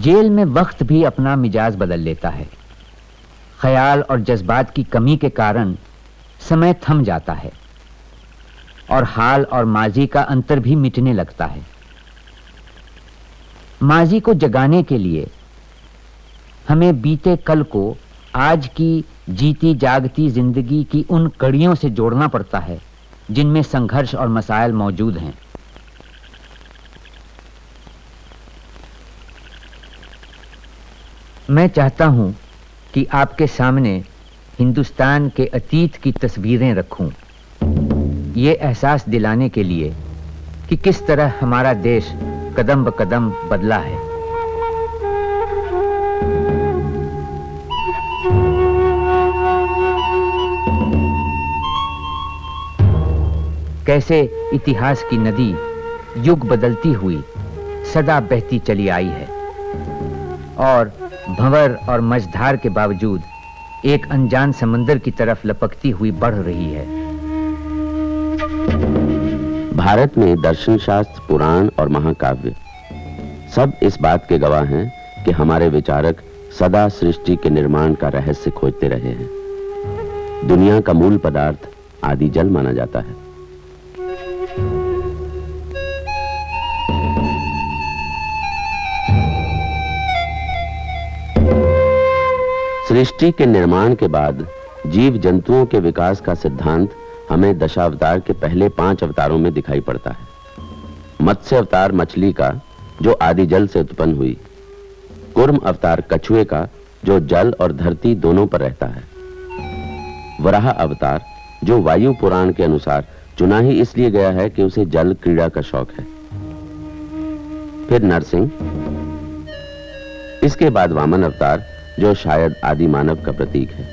Jail में वक्त भी अपना मिजाज बदल लेता है। ख्याल और जज्बात की कमी के कारण समय थम जाता है और हाल और माजी का अंतर भी मिटने लगता है। माजी को जगाने के लिए हमें बीते कल को आज की जीती जागती जिंदगी की उन कड़ियों से जोड़ना पड़ता है जिनमें संघर्ष और मसाइल मौजूद हैं। मैं चाहता हूं कि आपके सामने हिंदुस्तान के अतीत की तस्वीरें रखूं, ये एहसास दिलाने के लिए कि किस तरह हमारा देश कदम ब कदम बदला है। कैसे इतिहास की नदी युग बदलती हुई सदा बहती चली आई है और भंवर और मझधार के बावजूद एक अनजान समंदर की तरफ लपकती हुई बढ़ रही है। भारत में दर्शन शास्त्र, पुराण और महाकाव्य सब इस बात के गवाह हैं कि हमारे विचारक सदा सृष्टि के निर्माण का रहस्य खोजते रहे हैं। दुनिया का मूल पदार्थ आदि जल माना जाता है। सृष्टि के निर्माण के बाद जीव जंतुओं के विकास का सिद्धांत हमें दशावतार के पहले 5 अवतारों में दिखाई पड़ता है। मत्स्य अवतार मछली का, जो आदि जल से उत्पन्न हुई। कूर्म अवतार कछुए का, जो जल और धरती दोनों पर रहता है। वराह अवतार, जो वायु पुराण के अनुसार चुना ही इसलिए गया है कि उसे जल क्रीड़ा का शौक है। फिर नरसिंह, इसके बाद वामन अवतार, जो शायद आदि मानव का प्रतीक है।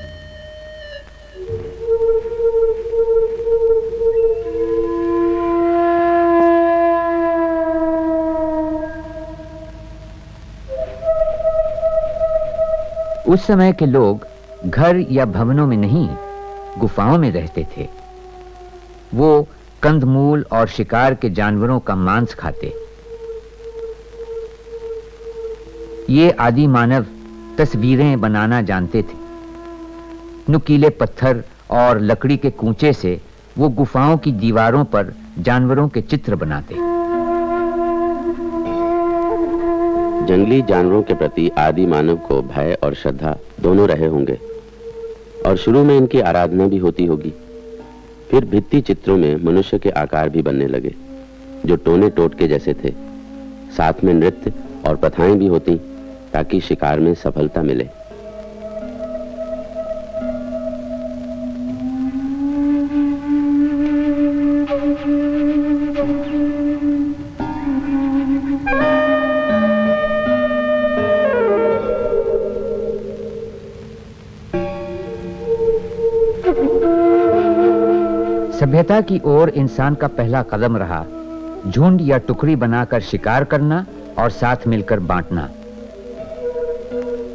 उस समय के लोग घर या भवनों में नहीं, गुफाओं में रहते थे। वो कंदमूल और शिकार के जानवरों का मांस खाते। ये आदि मानव तस्वीरें बनाना जानते थे। नुकीले पत्थर और लकड़ी के कूंचे से वो गुफाओं की दीवारों पर जानवरों के चित्र बनाते। जंगली जानवरों के प्रति आदि मानव को भय और श्रद्धा दोनों रहे होंगे और शुरू में इनकी आराधना भी होती होगी। फिर भित्ति चित्रों में मनुष्य के आकार भी बनने लगे, जो टोने टोटके जैसे थे। साथ में नृत्य और प्रथाएं भी होती ताकि शिकार में सफलता मिले। सभ्यता की ओर इंसान का पहला कदम रहा झुंड या टुकड़ी बनाकर शिकार करना और साथ मिलकर बांटना।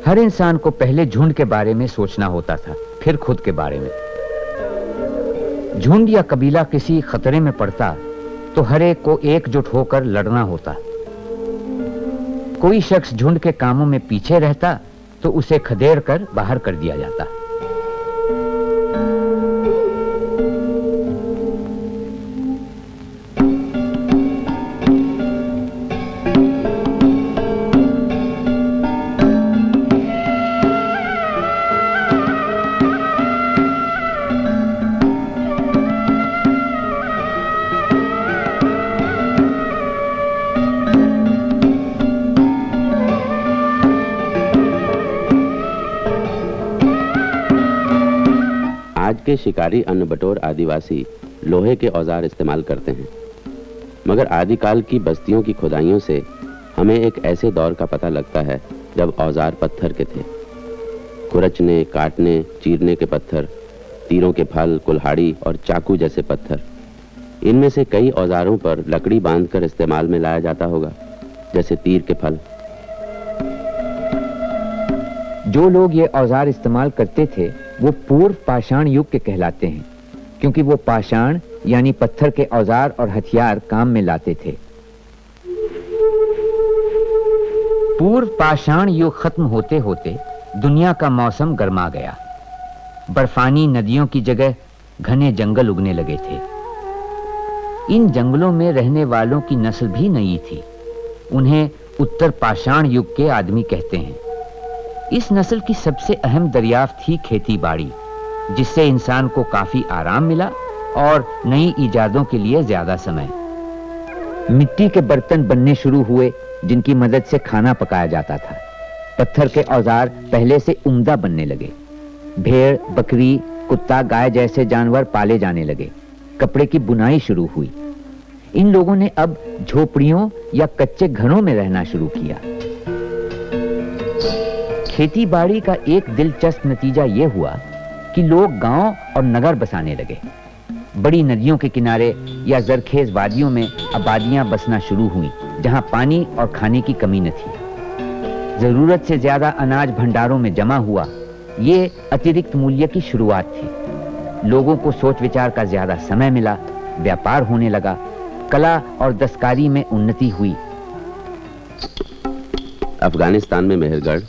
हर इंसान को पहले झुंड के बारे में सोचना होता था, फिर खुद के बारे में। झुंड या कबीला किसी खतरे में पड़ता तो हर एक को एकजुट होकर लड़ना होता। कोई शख्स झुंड के कामों में पीछे रहता तो उसे खदेड़ कर बाहर कर दिया जाता। आज के शिकारी अन्नबटोर आदिवासी लोहे के औजार इस्तेमाल करते हैं, मगर आदिकाल की बस्तियों की खुदाइयों से हमें एक ऐसे दौर का पता लगता है जब औजार पत्थर के थे। खुरचने, काटने, चीरने के पत्थर, तीरों के फल, कुल्हाड़ी और चाकू जैसे पत्थर। इनमें से कई औजारों पर लकड़ी बांधकर इस्तेमाल में लाया जाता होगा, जैसे तीर के फल। जो लोग ये औजार इस्तेमाल करते थे वो पूर्व पाषाण युग के कहलाते हैं, क्योंकि वो पाषाण यानी पत्थर के औजार और हथियार काम में लाते थे। पूर्व पाषाण युग खत्म होते होते दुनिया का मौसम गर्मा गया। बर्फानी नदियों की जगह घने जंगल उगने लगे थे। इन जंगलों में रहने वालों की नस्ल भी नई थी। उन्हें उत्तर पाषाण युग के आदमी कहते हैं। इस नस्ल की सबसे अहम दरियाफ्त थी खेती बाड़ी, जिससे इंसान को काफी आराम मिला और नई इजादों के लिए ज्यादा समय। मिट्टी के बर्तन बनने शुरू हुए, जिनकी मदद से खाना पकाया जाता था। पत्थर के औजार पहले से उम्दा बनने लगे। भेड़, बकरी, कुत्ता, गाय जैसे जानवर पाले जाने लगे। कपड़े की बुनाई शुरू हुई। इन लोगों ने अब झोपड़ियों या कच्चे घरों में रहना शुरू किया। खेती बाड़ी का एक दिलचस्प नतीजा यह हुआ कि लोग गांव और नगर बसाने लगे। बड़ी नदियों के किनारे या जरखेज वादियों में आबादियां बसना शुरू हुई, जहां पानी और खाने की कमी न थी। जरूरत से ज्यादा अनाज भंडारों में जमा हुआ। ये अतिरिक्त मूल्य की शुरुआत थी। लोगों को सोच विचार का ज्यादा समय मिला। व्यापार होने लगा। कला और दस्तकारी में उन्नति हुई। अफगानिस्तान में मेहरगढ़,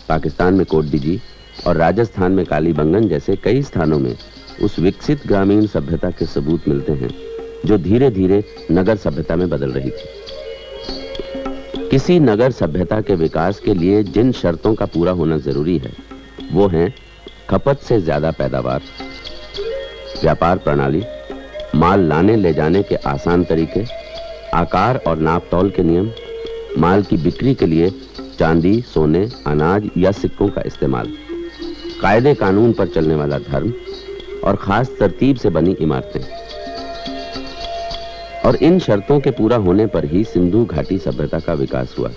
पाकिस्तान में कोटडीजी और राजस्थान में कालीबंगन जैसे कई स्थानों में उस विकसित ग्रामीण सभ्यता के सबूत मिलते हैं जो धीरे धीरे नगर सभ्यता में बदल रही थी। किसी नगर सभ्यता के विकास के लिए जिन शर्तों का पूरा होना जरूरी है वो हैं खपत से ज्यादा पैदावार, व्यापार प्रणाली, माल लाने ले जाने के आसान तरीके, आकार और नापतौल के नियम, माल की बिक्री के लिए चांदी, सोने, अनाज या सिक्कों का इस्तेमाल, कायदे कानून पर चलने वाला धर्म और खास तरतीब से बनी इमारतें। और इन शर्तों के पूरा होने पर ही सिंधु घाटी सभ्यता का विकास हुआ।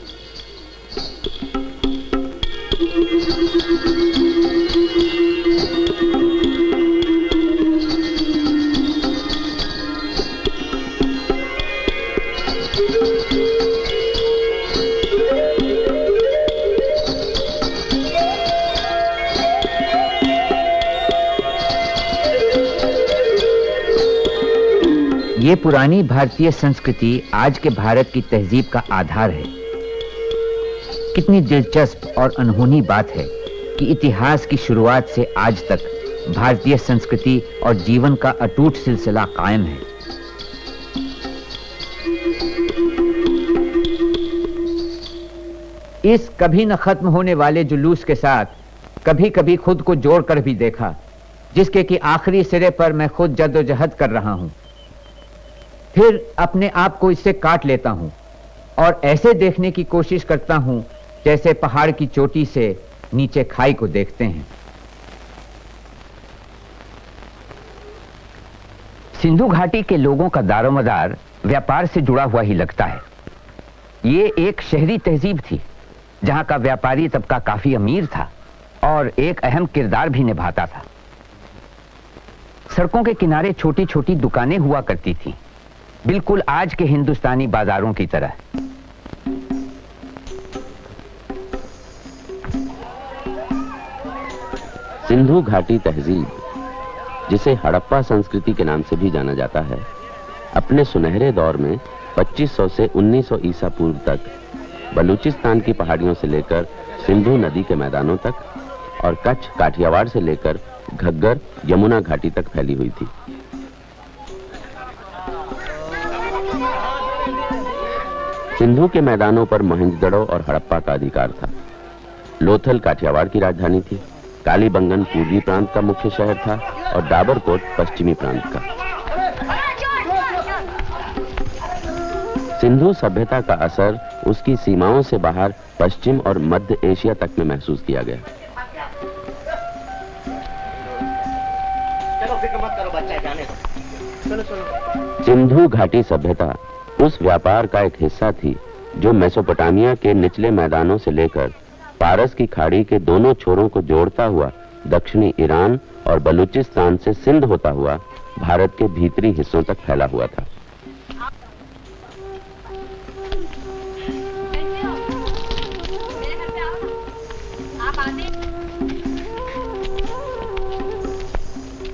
ये पुरानी भारतीय संस्कृति आज के भारत की तहजीब का आधार है। कितनी दिलचस्प और अनहोनी बात है कि इतिहास की शुरुआत से आज तक भारतीय संस्कृति और जीवन का अटूट सिलसिला कायम है। इस कभी न खत्म होने वाले जुलूस के साथ कभी कभी खुद को जोड़कर भी देखा, जिसके कि आखिरी सिरे पर मैं खुद जद्दोजहद कर रहा हूं। फिर अपने आप को इससे काट लेता हूं और ऐसे देखने की कोशिश करता हूं जैसे पहाड़ की चोटी से नीचे खाई को देखते हैं। सिंधु घाटी के लोगों का दारोमदार व्यापार से जुड़ा हुआ ही लगता है। ये एक शहरी तहजीब थी जहां का व्यापारी तबका काफी अमीर था और एक अहम किरदार भी निभाता था। सड़कों के किनारे छोटी छोटी दुकानें हुआ करती थीं, बिल्कुल आज के हिंदुस्तानी बाजारों की तरह। सिंधु घाटी तहजीब, जिसे हड़प्पा संस्कृति के नाम से भी जाना जाता है, अपने सुनहरे दौर में 2500 से 1900 ईसा पूर्व तक बलूचिस्तान की पहाड़ियों से लेकर सिंधु नदी के मैदानों तक और कच्छ, काठियावाड़ से लेकर घग्गर, यमुना घाटी तक फैली हुई थी। सिंधु के मैदानों पर मोहनजोदड़ो और हड़प्पा का अधिकार था। लोथल काठियावाड़ की राजधानी थी, कालीबंगन पूर्वी प्रांत का मुख्य शहर था और डाबरकोट पश्चिमी प्रांत का। सिंधु सभ्यता का असर उसकी सीमाओं से बाहर पश्चिम और मध्य एशिया तक में महसूस किया गया। सिंधु घाटी सभ्यता उस व्यापार का एक हिस्सा थी जो मेसोपोटामिया के निचले मैदानों से लेकर पारस की खाड़ी के दोनों छोरों को जोड़ता हुआ दक्षिणी ईरान और बलूचिस्तान से सिंध होता हुआ भारत के भीतरी हिस्सों तक फैला हुआ था।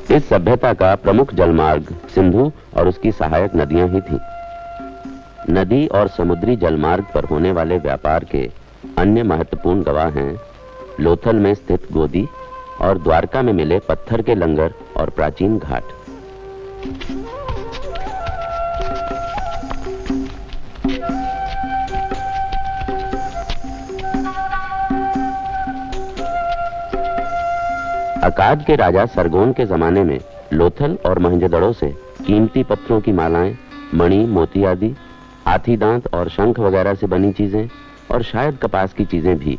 इस सभ्यता का प्रमुख जलमार्ग सिंधु और उसकी सहायक नदियां ही थीं। नदी और समुद्री जलमार्ग पर होने वाले व्यापार के अन्य महत्वपूर्ण गवाह हैं लोथल में स्थित गोदी और द्वारका में मिले पत्थर के लंगर और प्राचीन घाट। अकाद के राजा सरगोन के जमाने में लोथल और मोहनजोदड़ो से कीमती पत्थरों की मालाएं, मणि, मोती आदि, हाथी दांत और शंख वगैरह से बनी चीजें और शायद कपास की चीजें भी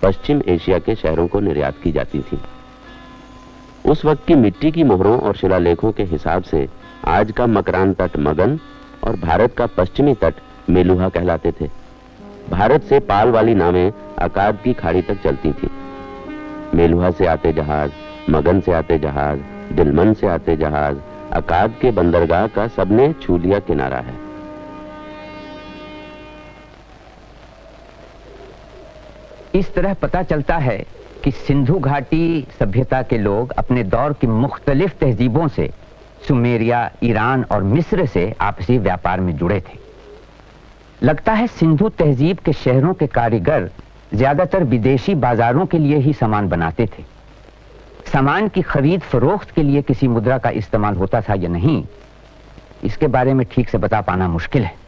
पश्चिम एशिया के शहरों को निर्यात की जाती थीं। उस वक्त की मिट्टी की मोहरों और शिलालेखों के हिसाब से आज का मकरान तट मगन और भारत का पश्चिमी तट मेलुहा कहलाते थे। भारत से पाल वाली नावें अकाद की खाड़ी तक चलती थीं। मेलुहा से आते जहाज, मगन से आते जहाज, दिलमन से आते जहाज, अकाद के बंदरगाह का सबने छू लिया किनारा है। इस तरह पता चलता है कि सिंधु घाटी सभ्यता के लोग अपने दौर की मुख्तलिफ तहजीबों से सुमेरिया, ईरान और मिस्र से आपसी व्यापार में जुड़े थे। लगता है सिंधु तहजीब के शहरों के कारीगर ज्यादातर विदेशी बाजारों के लिए ही सामान बनाते थे। सामान की खरीद फरोख्त के लिए किसी मुद्रा का इस्तेमाल होता था या नहीं, इसके बारे में ठीक से बता पाना मुश्किल है।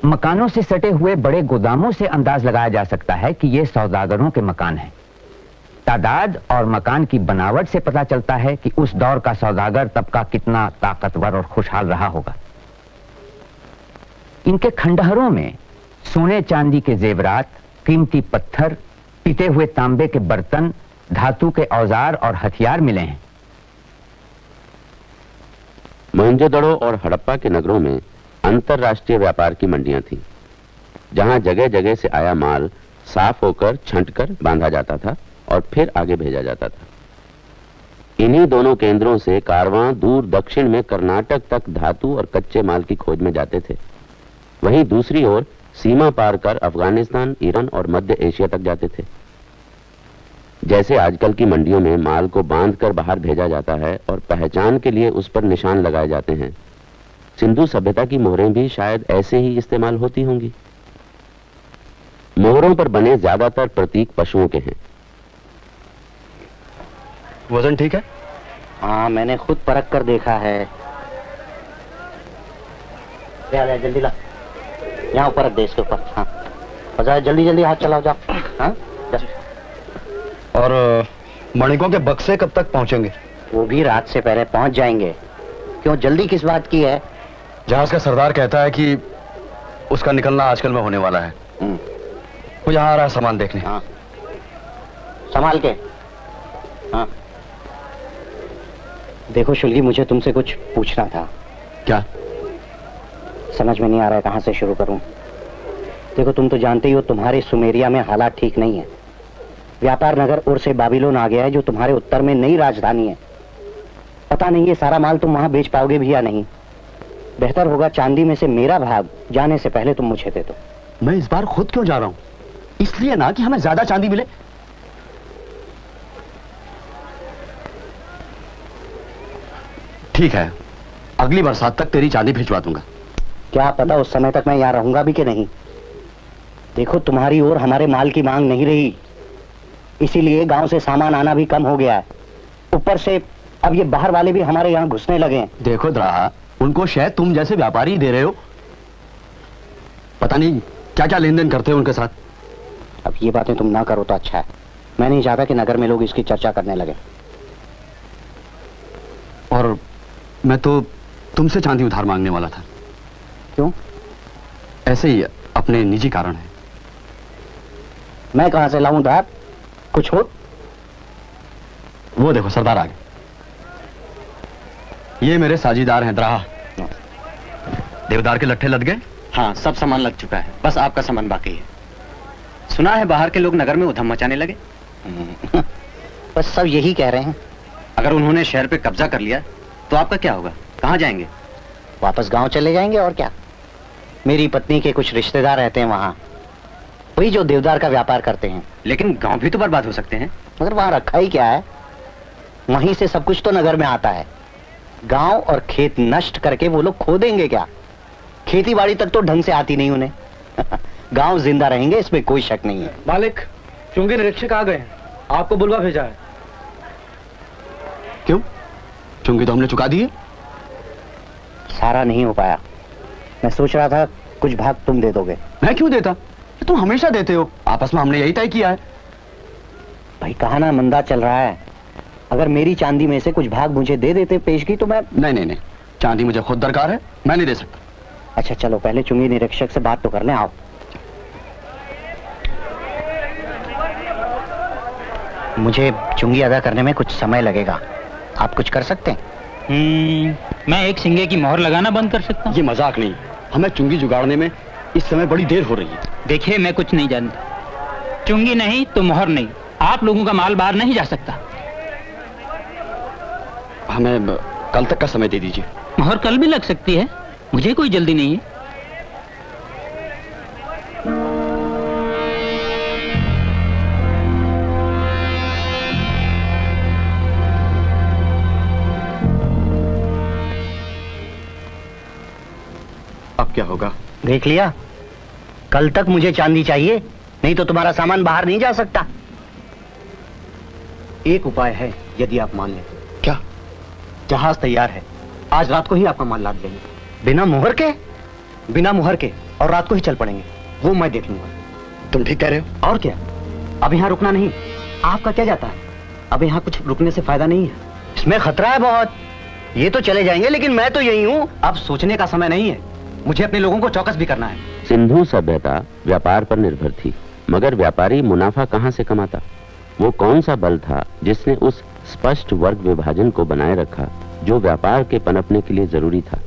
मकानों से सटे हुए बड़े गोदामों से अंदाज लगाया जा सकता है कि ये सौदागरों के मकान हैं। तादाद और मकान की बनावट से पता चलता है कि उस दौर का सौदागर तबका कितना ताकतवर और खुशहाल रहा होगा। इनके खंडहरों में सोने चांदी के जेवरात, कीमती पत्थर, पिटे हुए तांबे के बर्तन, धातु के औजार और हथियार मिले हैं। मोहनजोदड़ो और हड़प्पा के नगरों में अंतरराष्ट्रीय व्यापार की मंडियां थीं, जहां जगह जगह से आया माल साफ होकर छंटकर बांधा जाता था और फिर आगे भेजा जाता था। इन्हीं दोनों केंद्रों से कारवां दूर दक्षिण में कर्नाटक तक धातु और कच्चे माल की खोज में जाते थे। वहीं दूसरी ओर सीमा पार कर अफगानिस्तान, ईरान और मध्य एशिया तक जाते थे। जैसे आजकल की मंडियों में माल को बांधकर बाहर भेजा जाता है और पहचान के लिए उस पर निशान लगाए जाते हैं, सिंधु सभ्यता की मोहरें भी शायद ऐसे ही इस्तेमाल होती होंगी। मोहरों पर बने ज्यादातर प्रतीक पशुओं के हैं। वजन ठीक है? हाँ, मैंने खुद परख कर देखा है। ले जल्दी ला, यहाँ ऊपर रख दे, इसके ऊपर। हाँ, और जाओ जल्दी जल्दी, हाथ चलाओ, जाओ। हाँ, और मणिकों के बक्से कब तक पहुंचेंगे? वो भी रात से पहले पहुंच जाएंगे। क्यों, जल्दी किस बात की है? जहाज का सरदार कहता है कि उसका निकलना आजकल में होने वाला है। वो यहाँ आ रहा है सामान देखने। हाँ, संभाल के। हाँ, देखो शुल्गी, मुझे तुमसे कुछ पूछना था। क्या? समझ में नहीं आ रहा है कहाँ से शुरू करूं। देखो, तुम तो जानते ही हो तुम्हारे सुमेरिया में हालात ठीक नहीं है। व्यापार नगर उर से बाबिलोन आ गया है, जो तुम्हारे उत्तर में नई राजधानी है। पता नहीं ये सारा माल तुम वहां बेच पाओगे भी या नहीं। बेहतर होगा चांदी में से मेरा भाग जाने से पहले तुम मुझे दे दो। मैं इस बार खुद क्यों जा रहा हूं? इसलिए ना कि हमें ज्यादा चांदी मिले। ठीक है, अगली बरसात तक तेरी चांदी भिजवा दूंगा। क्या पता उस समय तक मैं यहाँ रहूंगा भी कि नहीं। देखो, तुम्हारी ओर हमारे माल की मांग नहीं रही, इसीलिए गांव से सामान आना भी कम हो गया है। ऊपर से अब ये बाहर वाले भी हमारे यहाँ घुसने लगे हैं। देखो द्राहा, उनको शायद तुम जैसे व्यापारी दे रहे हो। पता नहीं क्या क्या लेन देन करते हो उनके साथ। अब ये बातें तुम ना करो तो अच्छा है। मैं नहीं चाहता कि नगर में लोग इसकी चर्चा करने लगे। और मैं तो तुमसे चांदी उधार मांगने वाला था। क्यों? ऐसे ही, अपने निजी कारण है। मैं कहां से लाऊं उधार? कुछ हो? वो देखो, सरदार आ गए। ये मेरे साझीदार हैं द्राहा। देवदार के लट्ठे लद गए? हाँ, सब सामान लग चुका है, बस आपका सामान बाकी है। सुना है बाहर के लोग नगर में उधम मचाने लगे। बस सब यही कह रहे हैं। अगर उन्होंने शहर पे कब्जा कर लिया तो आपका क्या होगा? कहाँ जाएंगे? वापस गांव चले जाएंगे, और क्या। मेरी पत्नी के कुछ रिश्तेदार रहते हैं वहां, वही जो देवदार का व्यापार करते हैं। लेकिन गांव भी तो बर्बाद हो सकते हैं। मगर वहां रखा ही क्या है? वहीं से सब कुछ तो नगर में आता है। गांव और खेत नष्ट करके वो लोग खो देंगे क्या? खेती बाड़ी तक तो ढंग से आती नहीं उन्हें। गांव जिंदा रहेंगे, इसमें कोई शक नहीं है। मालिक, चुंगी निरीक्षक आ गए हैं, आपको बुलवा भेजा है। क्यों? चुंगी तो हमने चुका दी है। सारा नहीं हो पाया। मैं सोच रहा था कुछ भाग तुम दे दोगे। मैं क्यों देता? तुम हमेशा देते हो, आपस में हमने यही तय किया है। भाई कहा ना मंदा चल रहा है, अगर मेरी चांदी में से कुछ भाग मुझे दे देते पेशगी तो मैं। नहीं, चांदी मुझे खुद दरकार है, मैं नहीं दे सकता। अच्छा चलो पहले चुंगी निरीक्षक से बात तो कर लें। आओ। मुझे चुंगी अदा करने में कुछ समय लगेगा, आप कुछ कर सकते हैं? मैं एक सिंगे की मोहर लगाना बंद कर सकता हूँ। ये मजाक नहीं, हमें चुंगी जुगाड़ने में इस समय बड़ी देर हो रही है। देखिए मैं कुछ नहीं जानता, चुंगी नहीं तो मोहर नहीं, आप लोगों का माल बाहर नहीं जा सकता। हमें कल तक का समय दे दीजिए। मोहर कल भी लग सकती है, मुझे कोई जल्दी नहीं है। अब क्या होगा? देख लिया, कल तक मुझे चांदी चाहिए, नहीं तो तुम्हारा सामान बाहर नहीं जा सकता। एक उपाय है, यदि आप मान लें। क्या? जहाज तैयार है, आज रात को ही आपका माल लाद लेंगे। बिना मुहर के? बिना मुहर के, और रात को ही चल पड़ेंगे, वो मैं देख लूंगा। तुम ठीक कह रहे हो। और क्या, अब यहाँ रुकना नहीं। आपका क्या जाता है, अब यहाँ कुछ रुकने से फायदा नहीं है, इसमें खतरा है बहुत। ये तो चले जाएंगे, लेकिन मैं तो यही हूँ। अब सोचने का समय नहीं है, मुझे अपने लोगों को चौकस भी करना है। सिंधु सभ्यता व्यापार पर निर्भर थी, मगर व्यापारी मुनाफा कहां से कमाता? वो कौन सा बल था जिसने उस स्पष्ट वर्ग विभाजन को बनाए रखा जो व्यापार के पनपने के लिए जरूरी था?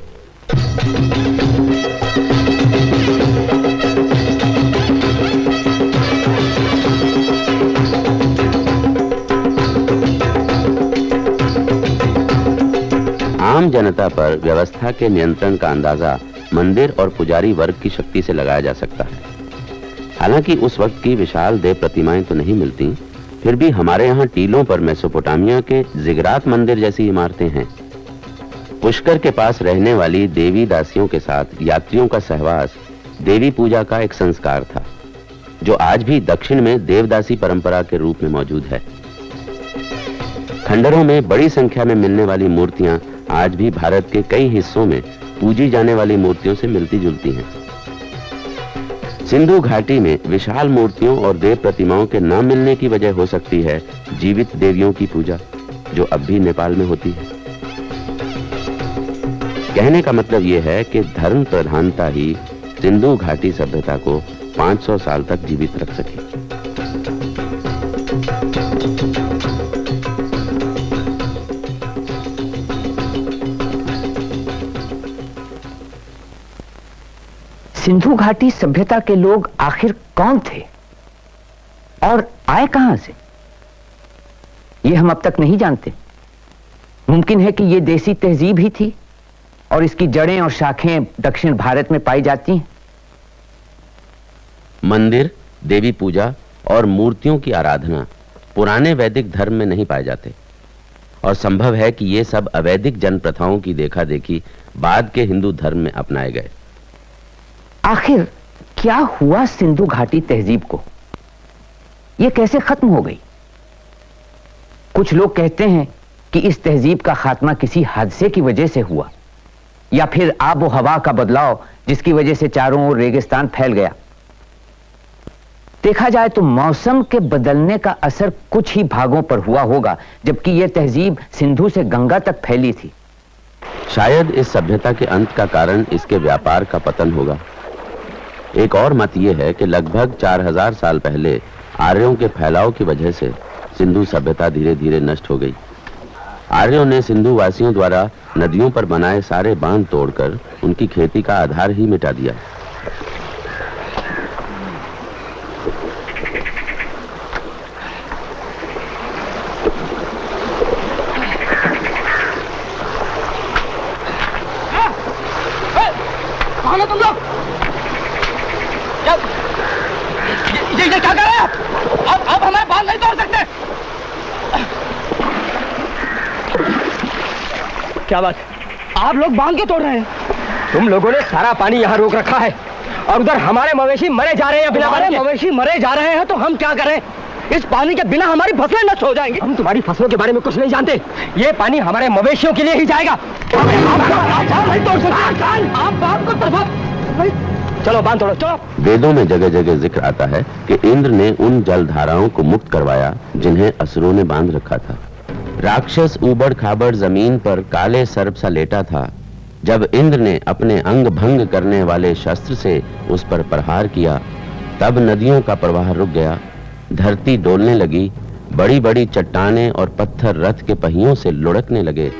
आम जनता पर व्यवस्था के नियंत्रण का अंदाजा मंदिर और पुजारी वर्ग की शक्ति से लगाया जा सकता है। हालांकि उस वक्त की विशाल देव प्रतिमाएं तो नहीं मिलती, फिर भी हमारे यहाँ टीलों पर मेसोपोटामिया के जिगरात मंदिर जैसी इमारतें हैं। पुष्कर के पास रहने वाली देवी दासियों के साथ यात्रियों का सहवास देवी पूजा का एक संस्कार था, जो आज भी दक्षिण में देवदासी परंपरा के रूप में मौजूद है। खंडरों में बड़ी संख्या में मिलने वाली मूर्तियां आज भी भारत के कई हिस्सों में पूजी जाने वाली मूर्तियों से मिलती जुलती हैं। सिंधु घाटी में विशाल मूर्तियों और देव प्रतिमाओं के न मिलने की वजह हो सकती है जीवित देवियों की पूजा, जो अब भी नेपाल में होती है। कहने का मतलब यह है कि धर्म प्रधानता ही सिंधु घाटी सभ्यता को 500 साल तक जीवित रख सकी। सिंधु घाटी सभ्यता के लोग आखिर कौन थे और आए कहां से, यह हम अब तक नहीं जानते। मुमकिन है कि यह देसी तहजीब ही थी और इसकी जड़ें और शाखें दक्षिण भारत में पाई जाती हैं। मंदिर, देवी पूजा और मूर्तियों की आराधना पुराने वैदिक धर्म में नहीं पाए जाते, और संभव है कि ये सब अवैदिक जन प्रथाओं की देखा देखी बाद के हिंदू धर्म में अपनाए गए। आखिर क्या हुआ सिंधु घाटी तहजीब को, यह कैसे खत्म हो गई? कुछ लोग कहते हैं कि इस तहजीब का खात्मा किसी हादसे की वजह से हुआ, या फिर आबो हवा का बदलाव जिसकी वजह से चारों ओर रेगिस्तान फैल गया। देखा जाए तो मौसम के बदलने का असर कुछ ही भागों पर हुआ होगा, जबकि यह तहजीब सिंधु से गंगा तक फैली थी। शायद इस सभ्यता के अंत का कारण इसके व्यापार का पतन होगा। एक और मत यह है कि लगभग 4000 साल पहले आर्यों के फैलाव की वजह से सिंधु सभ्यता धीरे धीरे नष्ट हो गई। आर्यों ने सिंधु वासियों द्वारा नदियों पर बनाए सारे बांध तोड़कर उनकी खेती का आधार ही मिटा दिया। तुम लोग ये क्या कर रहे हो? अब हमारे बाल नहीं तोड़ सकते। क्या बात, आप लोग बांध के तोड़ रहे हैं? तुम लोगों ने सारा पानी यहाँ रोक रखा है, और उधर हमारे मवेशी मरे जा रहे हैं। हमारे मवेशी मरे जा रहे हैं तो हम क्या करें? इस पानी के बिना हमारी फसलें नष्ट हो जाएंगी। हम तुम्हारी फसलों के बारे में कुछ नहीं जानते। ये पानी हमारे मवेशियों के लिए ही जाएगा। आप बाप को चलो बांध तोड़ो, चलो। वेदों में जगह जगह जिक्र आता है कि इंद्र ने उन जलधाराओं को मुक्त करवाया जिन्हें असुरों ने बांध रखा था। राक्षस ऊबड़ खाबड़ जमीन पर काले सर्प सा लेटा था। जब इंद्र ने अपने अंग भंग करने वाले शस्त्र से उस पर प्रहार किया, तब नदियों का प्रवाह रुक गया, धरती डोलने लगी, बड़ी बड़ी चट्टानें और पत्थर रथ के पहियों से लुढ़कने लगे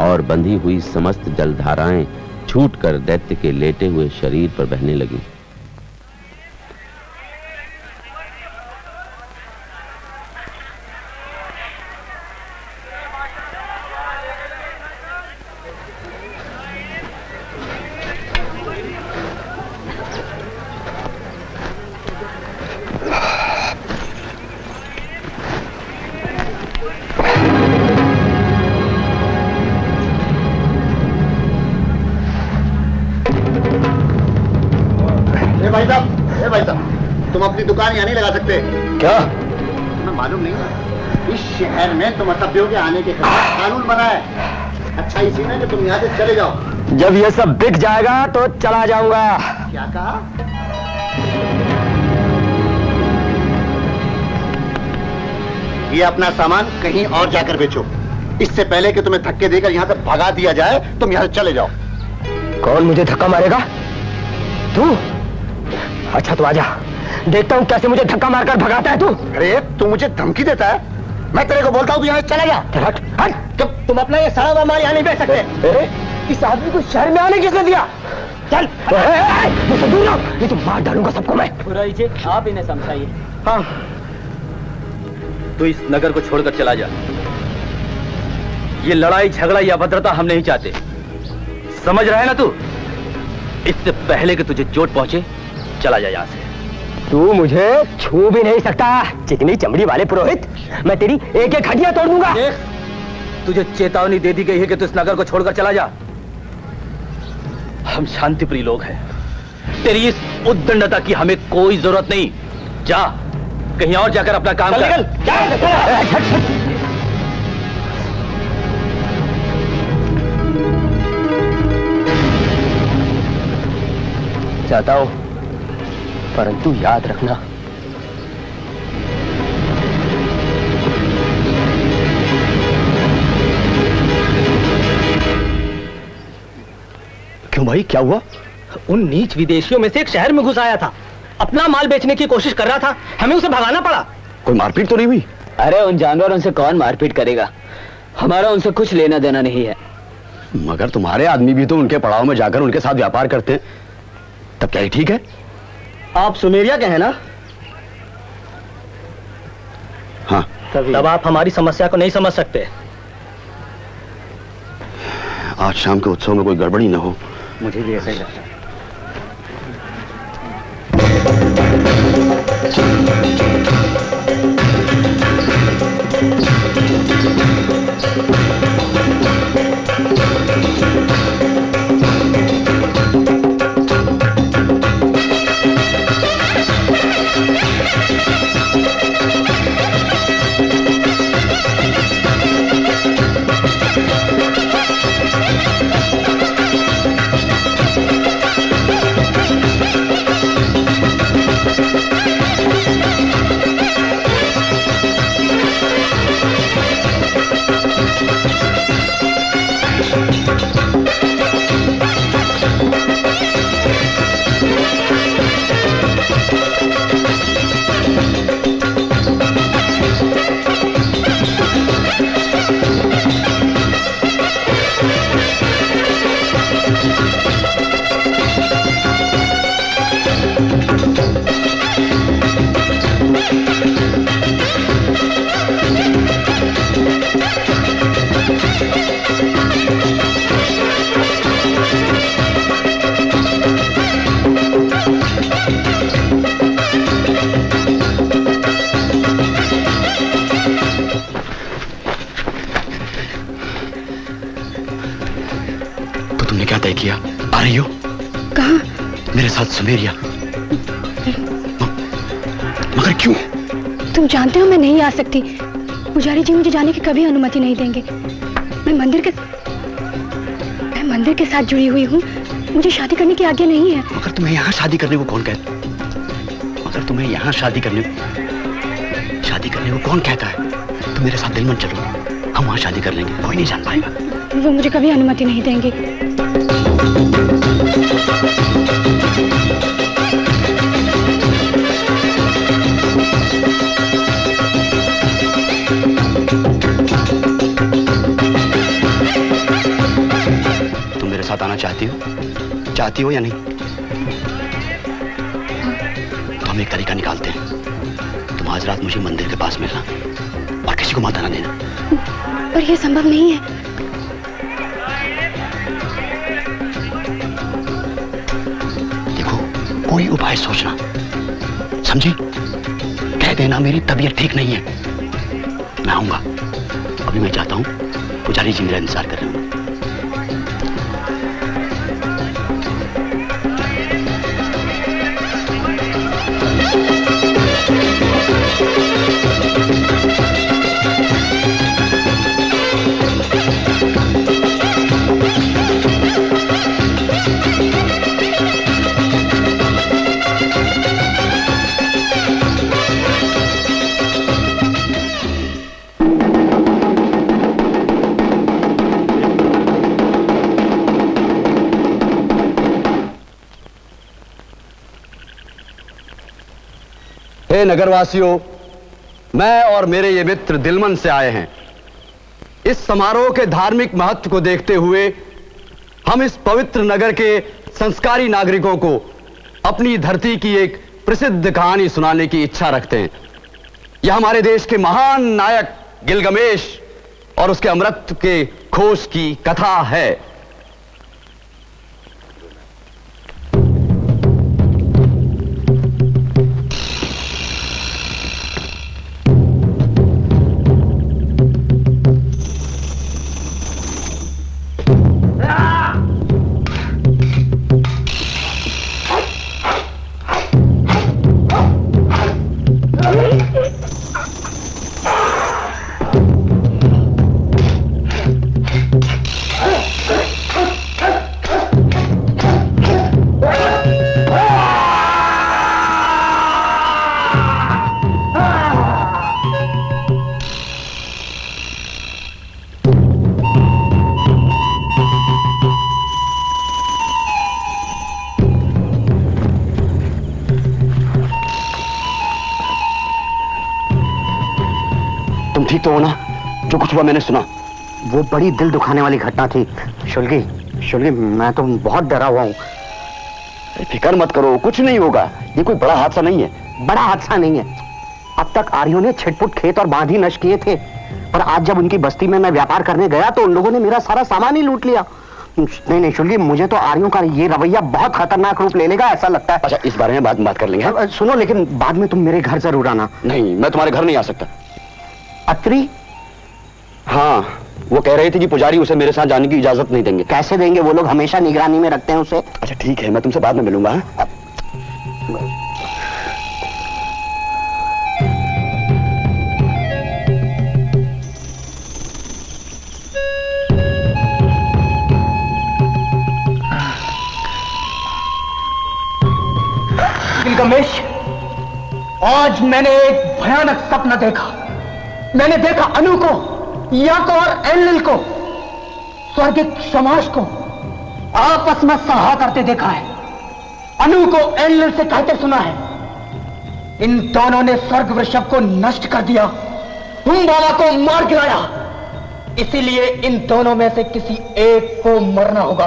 और बंधी हुई समस्त जलधाराएं छूटकर दैत्य के लेटे हुए शरीर पर बहने लगी। भाई साहब, तुम अपनी दुकान यहाँ नहीं लगा सकते क्या? तुम्हें मालूम नहीं? इस शहर में तुम असभ्यों के आने के खिलाफ कानून बना है। अच्छा इसी में कि तुम यहाँ से चले जाओ। जब ये सब बिक जाएगा तो चला जाऊंगा। क्या कहा? ये अपना सामान कहीं और जाकर बेचो। इससे पहले कि तुम्हें धक्के देकर यहाँ से भगा दिया जाए, तुम यहाँ से चले जाओ। कौन मुझे धक्का मारेगा? तू? अच्छा तो आजा, देखता हूँ कैसे मुझे धक्का मारकर भगाता है तू। अरे तू मुझे धमकी देता है? मैं तेरे को बोलता हूँ यहाँ से चला जा। हट हट, तुम अपना ये सारा माल यहाँ नहीं बेच सकते। इस आदमी को शहर में आने किसने दिया? चल मुझसे दूर रहो, नहीं तो मार डालूंगा सबको मैं। बुराई जी, आप इन्हें समझाइए। हाँ, तू इस नगर को छोड़कर चला जा। ये लड़ाई झगड़ा या भद्रता हम नहीं चाहते, समझ रहा है ना तू? इससे पहले कि तुझे चोट पहुंचे, चला जा यहाँ से। तू मुझे छू भी नहीं सकता, चिकनी चमड़ी वाले पुरोहित। मैं तेरी एक एक हड्डियां तोड़ दूंगा। देख, तुझे चेतावनी दे दी गई है कि तू इस नगर को छोड़कर चला जा। हम शांतिप्रिय लोग हैं, तेरी इस उद्दंडता की हमें कोई जरूरत नहीं। जा, कहीं और जाकर अपना काम कर। जाता हूं, परंतु याद रखना, क्यों भाई, क्या हुआ? उन नीच विदेशियों में से एक शहर में घुस आया था, अपना माल बेचने की कोशिश कर रहा था, हमें उसे भगाना पड़ा। कोई मारपीट तो नहीं हुई? अरे उन जानवरों से कौन मारपीट करेगा, हमारा उनसे कुछ लेना देना नहीं है। मगर तुम्हारे आदमी भी तो उनके पड़ाव में जाकर उनके साथ व्यापार करते हैं, तब क्या ये ठीक है? आप सुमेरिया के हैं ना? हाँ। तब आप हमारी समस्या को नहीं समझ सकते। आज शाम के उत्सव में कोई गड़बड़ी न हो। मुझे भी ऐसा ही लगता है। तुमने क्या तय किया? आ रही हो? कहाँ? मेरे साथ सुमेरिया। मगर क्यों? तुम जानते हो मैं नहीं आ सकती। पुजारी जी मुझे जाने की कभी अनुमति नहीं देंगे। मैं मंदिर के साथ जुड़ी हुई हूँ। मुझे शादी करने की आज्ञा नहीं है। मगर तुम्हें यहाँ शादी करने को कौन कहता? मगर तुम्हें यहाँ शादी करने को कौन कहता है? तुम मेरे साथ दिलमन चलो, हम वहाँ शादी कर लेंगे, कोई नहीं जान पाएगा। वो मुझे कभी अनुमति नहीं देंगे। तुम मेरे साथ आना चाहती हो या नहीं? तो हम एक तरीका निकालते हैं। तुम आज रात मुझे मंदिर के पास मिलना और किसी को मत आना देना। पर यह संभव नहीं है। देखो, कोई उपाय सोचना, समझी? कह देना मेरी तबीयत ठीक नहीं है, मैं आऊंगा। अभी मैं चाहता हूं, पुजारी जी मेरा इंतजार कर रहे हैं। हे नगरवासियों, मैं और मेरे ये मित्र दिलमन से आए हैं। इस समारोह के धार्मिक महत्व को देखते हुए हम इस पवित्र नगर के संस्कारी नागरिकों को अपनी धरती की एक प्रसिद्ध कहानी सुनाने की इच्छा रखते हैं। यह हमारे देश के महान नायक गिलगमेश और उसके अमृत के खोज की कथा है। ठीक तो हो ना? जो कुछ हुआ मैंने सुना। वो बड़ी दिल दुखाने वाली घटना थी। शुल्गी, मैं तो बहुत डरा हुआ हूँ। फिक्र मत करो, कुछ नहीं होगा। ये कोई बड़ा हादसा नहीं है। बड़ा हादसा नहीं है। अब तक आर्यों ने छिटपुट खेत और बांध ही नष्ट किए थे, पर आज जब उनकी बस्ती में मैं व्यापार करने गया तो उन लोगों ने मेरा सारा सामान ही लूट लिया। नहीं शुल्गी, मुझे तो आर्यों का ये रवैया बहुत खतरनाक रूप ले लेगा ऐसा लगता है। अच्छा, इस बारे में बाद में बात कर लेंगे। सुनो, लेकिन बाद में तुम मेरे घर जरूर आना। नहीं, मैं तुम्हारे घर नहीं आ सकता। अत्री? हाँ, वो कह रही थी कि पुजारी उसे मेरे साथ जाने की इजाजत नहीं देंगे। कैसे देंगे? वो लोग हमेशा निगरानी में रखते हैं उसे। अच्छा ठीक है, मैं तुमसे बाद में मिलूंगा। गिलगमेश, आज मैंने एक भयानक सपना देखा। मैंने देखा अनु को, याको और एनलिल को, स्वर्गिक समाज को आपस में सहा करते देखा है। अनु को एनलिल से कहते सुना है, इन दोनों ने स्वर्ग वृषभ को नष्ट कर दिया, हुम्बाला को मार गिराया, इसीलिए इन दोनों में से किसी एक को मरना होगा।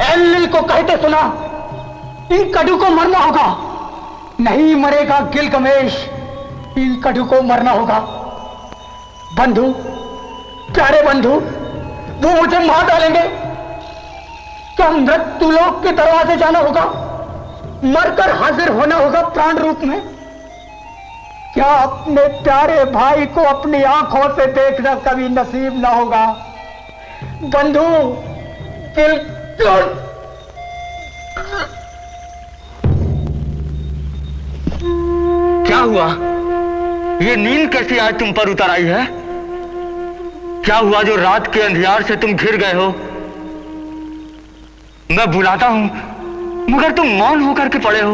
एनलिल को कहते सुना, इन कड़ू को मरना होगा। नहीं मरेगा गिलगमेश, इन कड़ू को मरना होगा। बंधु, प्यारे बंधु, वो मुझे मार डालेंगे। क्या मृत्युलोक के दरवाजे जाना होगा, मरकर हाजिर होना होगा प्राण रूप में? क्या अपने प्यारे भाई को अपनी आंखों से देखना कभी नसीब ना होगा? बंधु, बिल्कुल हुआ? ये नींद कैसी आज तुम पर उतर आई है? क्या हुआ जो रात के अंधियार से तुम घिर गए हो? मैं बुलाता हूं मगर तुम मौन होकर के पड़े हो।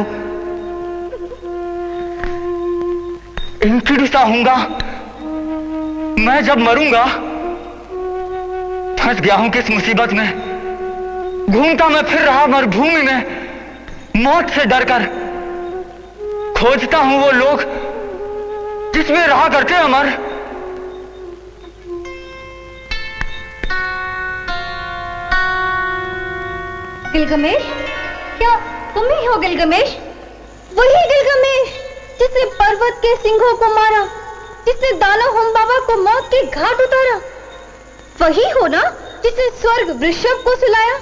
इंसिडिसा हूंगा मैं जब मरूंगा। फंस गया हूं किस मुसीबत में, घूमता मैं फिर रहा मरुभूमि में, मौत से डरकर खोजता हूं वो लोग जिसमें रहा करते अमर। गिलगमेश, क्या तुम ही हो गिलगमेश? वही गिलगमेश जिसने पर्वत के सिंहों को मारा, जिसने दानव हम बाबा को मौत के घाट उतारा। वही हो ना जिसने स्वर्ग वृषभ को सुलाया?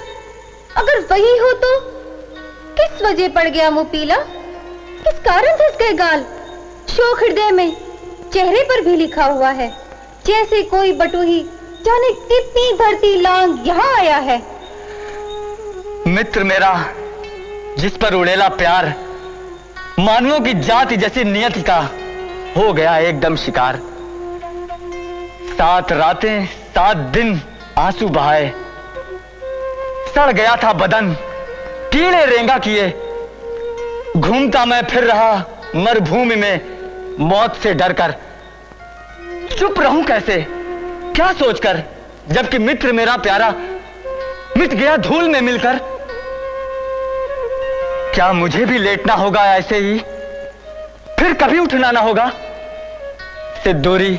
अगर वही हो तो किस वजह पड़ गया मुंह पीला? किस कारण धस गए गाल? शोक हृदय में चेहरे पर भी लिखा हुआ है, जैसे कोई बटुही जाने कितनी धरती लांग यहाँ आया है। मित्र मेरा जिस पर उड़ेला प्यार, मानवों की जाति जैसी नियति का हो गया एकदम शिकार। 7 रातें 7 दिन आंसू बहाए, सड़ गया था बदन कीड़े रेंगा किए। घूमता मैं फिर रहा मरुभूमि में मौत से डरकर। चुप रहूं कैसे, क्या सोचकर, जबकि मित्र मेरा प्यारा मिट गया धूल में मिलकर। क्या मुझे भी लेटना होगा ऐसे ही, फिर कभी उठना ना होगा? सिद्धूरी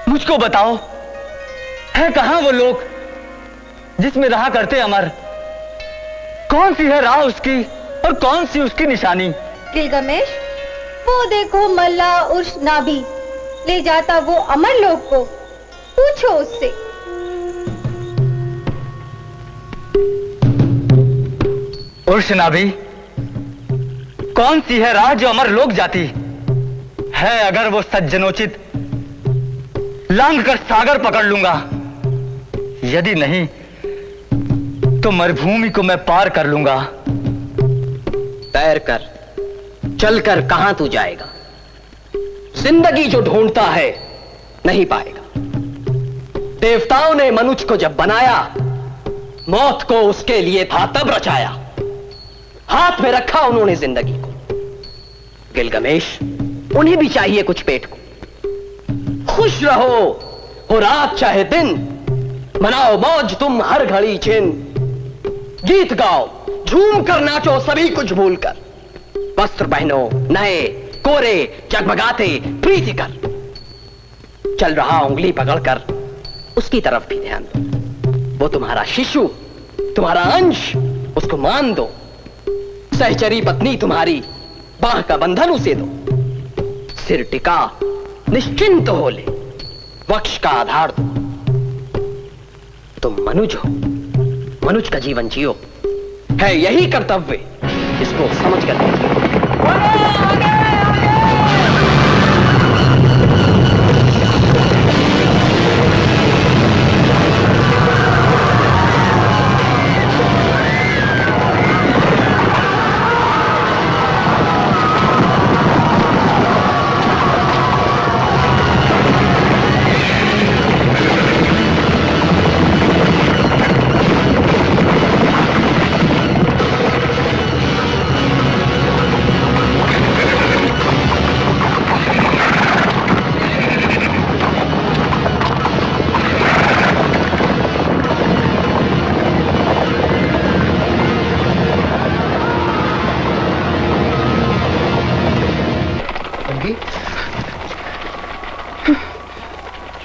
मुझको बताओ, है कहां वो लोग जिसमें रहा करते अमर? कौन सी है राह उसकी और कौन सी उसकी निशानी? गिलगमेश, वो देखो मल्ला उर्श नाभी ले जाता वो अमर लोग को, पूछो उससे। उर्श नाभी, कौन सी है राह जो अमर लोग जाती है? अगर वो सज्जनोचित लांग कर सागर पकड़ लूंगा, यदि नहीं तो मरुभूमि को मैं पार कर लूंगा। तैर कर, चल कर कहां तू जाएगा? जिंदगी जो ढूंढता है नहीं पाएगा। देवताओं ने मनुष्य को जब बनाया, मौत को उसके लिए था तब रचाया। हाथ में रखा उन्होंने जिंदगी को। गिलगमेश, उन्हें भी चाहिए कुछ पेट को। खुश रहो हो रात चाहे दिन, मनाओ मौज तुम हर घड़ी छिन। गीत गाओ, झूम कर नाचो सभी कुछ भूलकर। वस्त्र पहनो नए कोरे जगमगाते प्रीति कर। चल रहा उंगली पकड़कर उसकी तरफ भी ध्यान दो। वो तुम्हारा शिशु, तुम्हारा अंश, उसको मान दो। सहचरी पत्नी तुम्हारी, बाह का बंधन उसे दो। सिर टिका निश्चिंत हो ले, वक्ष का आधार दो। तुम मनुज हो, मनुज का जीवन जियो। है यही कर्तव्य, इसको समझ कर जियो।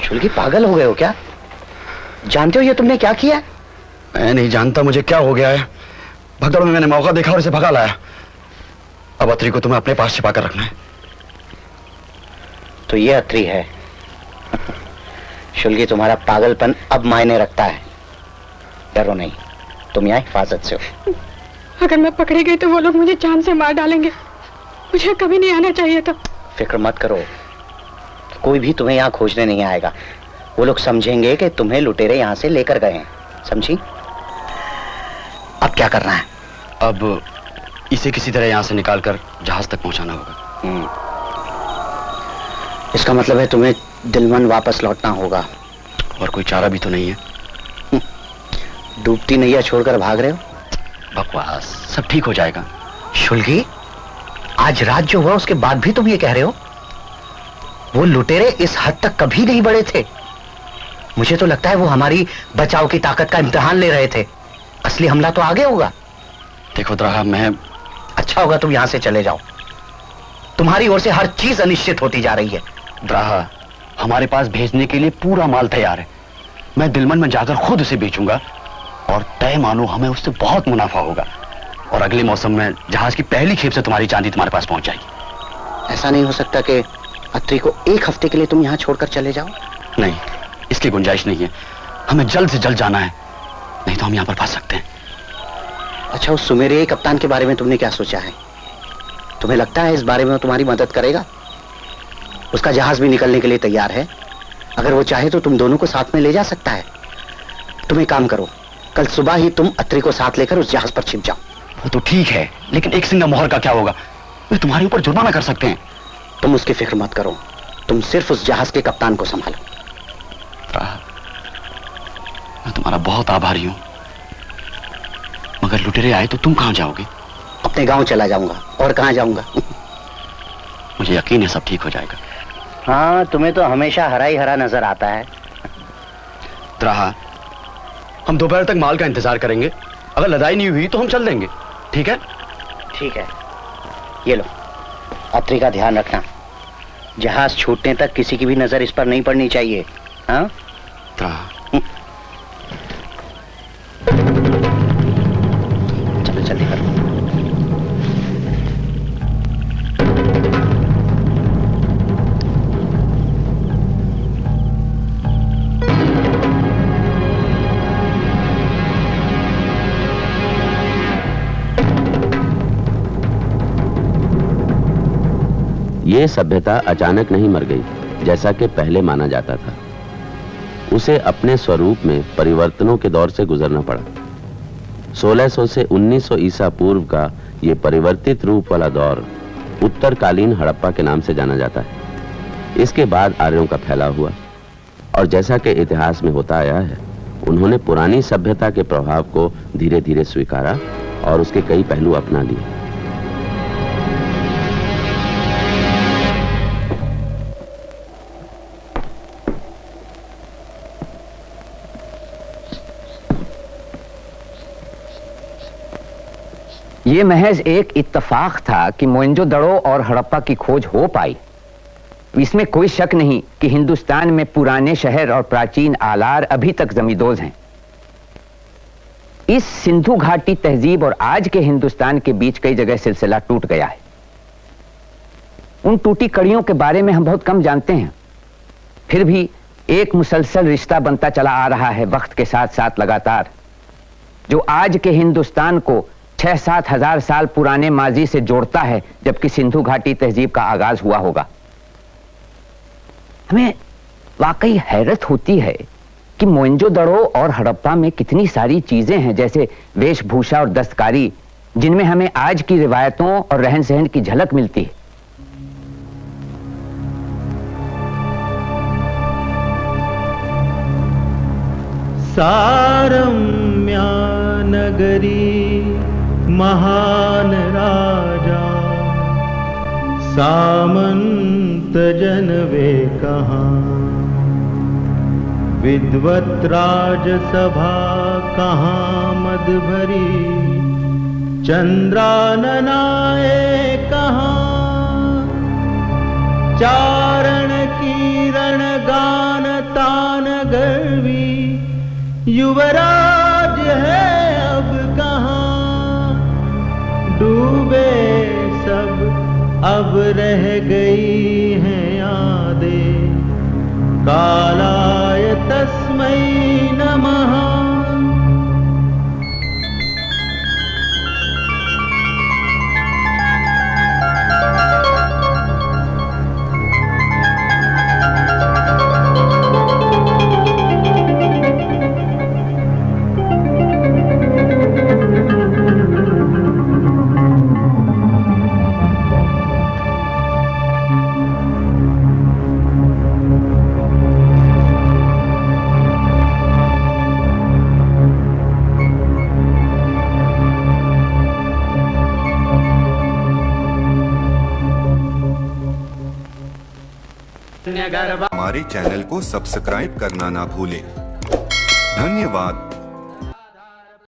शुल्की, पागल हो गए हो क्या? जानते हो ये तुमने क्या किया? मैं नहीं जानता मुझे क्या हो गया है। भगदड़ में मैंने मौका देखा और इसे भगा लाया। अब अत्री को तुम्हें अपने पास छिपा कर रखना है। तो ये अत्री है। शुल्की, तुम्हारा पागलपन अब मायने रखता है। डरो नहीं, तुम यहाँ हिफाजत से हो। अगर मैं पकड़ी गई तो वो लोग मुझे जान से मार डालेंगे। मुझे कभी नहीं आना चाहिए था। फिक्र मत करो, कोई भी तुम्हें यहाँ खोजने नहीं आएगा। वो लोग समझेंगे कि तुम्हें लुटेरे यहाँ से लेकर गए हैं, समझी? अब क्या करना है? अब इसे किसी तरह यहाँ से निकालकर जहाज तक पहुंचाना होगा। इसका मतलब है तुम्हें दिलमन वापस लौटना होगा। और कोई चारा भी तो नहीं है। डूबती नैया छोड़कर भाग रहे हो? बकवास, सब ठीक हो जाएगा। शुल्गी, आज रात जो हुआ उसके बाद भी तुम ये कह रहे हो? वो लुटेरे इस हद तक कभी नहीं बढ़े थे। मुझे तो लगता है वो हमारी बचाव की ताकत का इम्तिहान ले रहे थे। असली हमला तो आगे होगा। देखो द्राहा, मैं... अच्छा होगा तुम यहां से चले जाओ। तुम्हारी ओर से हर चीज अनिश्चित होती जा रही है। द्राहा, हमारे पास भेजने के लिए पूरा माल तैयार है। मैं दिलमन में जाकर खुद उसे बेचूंगा और तय मानो हमें उससे बहुत मुनाफा होगा। और अगले मौसम में जहाज की पहली खेप से तुम्हारी चांदी तुम्हारे पास पहुंच जाएगी। ऐसा नहीं हो सकता कि अत्री को एक हफ्ते के लिए तुम यहां छोड़कर चले जाओ? नहीं, इसकी गुंजाइश नहीं है। हमें जल्द से जल्द जाना है, नहीं तो हम यहां पर फंस सकते हैं। अच्छा, उस सुमेरिया कप्तान के बारे में तुमने क्या सोचा है? तुम्हें लगता है इस बारे में वो तुम्हारी मदद करेगा? उसका जहाज भी निकलने के लिए तैयार है। अगर वो चाहे तो तुम दोनों को साथ में ले जा सकता है। तुम एक काम करो, कल सुबह ही तुम अत्री को साथ लेकर उस जहाज पर छिप जाओ। वो तो ठीक है, लेकिन एक सिंगा मोहर का क्या होगा? वे तुम्हारे ऊपर जुर्माना कर सकते हैं। तुम उसकी फिक्र मत करो, तुम सिर्फ उस जहाज के कप्तान को संभालो। मैं तुम्हारा बहुत आभारी हूं, मगर लुटेरे आए तो तुम कहां जाओगे? अपने गांव चला जाऊंगा, और कहां जाऊंगा। मुझे यकीन है सब ठीक हो जाएगा। हाँ, तुम्हें तो हमेशा हरा ही हरा नजर आता है। द्राहा, हम दोपहर तक माल का इंतजार करेंगे। अगर लड़ाई नहीं हुई तो हम चल देंगे। ठीक है? ठीक है। ये लो, अत्री का ध्यान रखना। जहाज छूटने तक किसी की भी नजर इस पर नहीं पड़नी चाहिए। हाँ? चलो जल्दी करो। ये सभ्यता अचानक नहीं मर गई जैसा कि पहले माना जाता था। उसे अपने स्वरूप में परिवर्तनों के दौर से गुजरना पड़ा। 1600 से 1900 ईसा पूर्व का ये परिवर्तित रूप वाला दौर उत्तरकालीन हड़प्पा के नाम से जाना जाता है। इसके बाद आर्यों का फैलाव हुआ और जैसा कि इतिहास में होता आया है, उन्होंने पुरानी सभ्यता के प्रभाव को धीरे धीरे स्वीकारा और उसके कई पहलू अपना लिए। ये महज एक इत्तेफाक था कि मोहनजोदड़ो और हड़प्पा की खोज हो पाई। इसमें कोई शक नहीं कि हिंदुस्तान में पुराने शहर और प्राचीन आलार अभी तक जमींदोज हैं। इस सिंधु घाटी तहजीब और आज के हिंदुस्तान के बीच कई जगह सिलसिला टूट गया है। उन टूटी कड़ियों के बारे में हम बहुत कम जानते हैं, फिर भी एक मुसलसल रिश्ता बनता चला आ रहा है वक्त के साथ साथ लगातार, जो आज के हिंदुस्तान को 6-7 हजार साल पुराने माजी से जोड़ता है, जबकि सिंधु घाटी तहजीब का आगाज हुआ होगा। हमें वाकई हैरत होती है कि मोहनजोदड़ो और हड़प्पा में कितनी सारी चीजें हैं, जैसे वेशभूषा और दस्तकारी, जिनमें हमें आज की रिवायतों और रहन सहन की झलक मिलती है। सारम्या नगरी महान राजा, सामंत जन वे कहाँ, विद्वत राजसभा कहाँ मद भरी, चंद्राननाए कहाँ, चारण किरण गान तान गर्वी, युवराज है अब कहाँ, डूबे सब अब रह गई हैं यादें, कालाय तस्मै नमः। हमारे चैनल को सब्सक्राइब करना ना भूलें। धन्यवाद।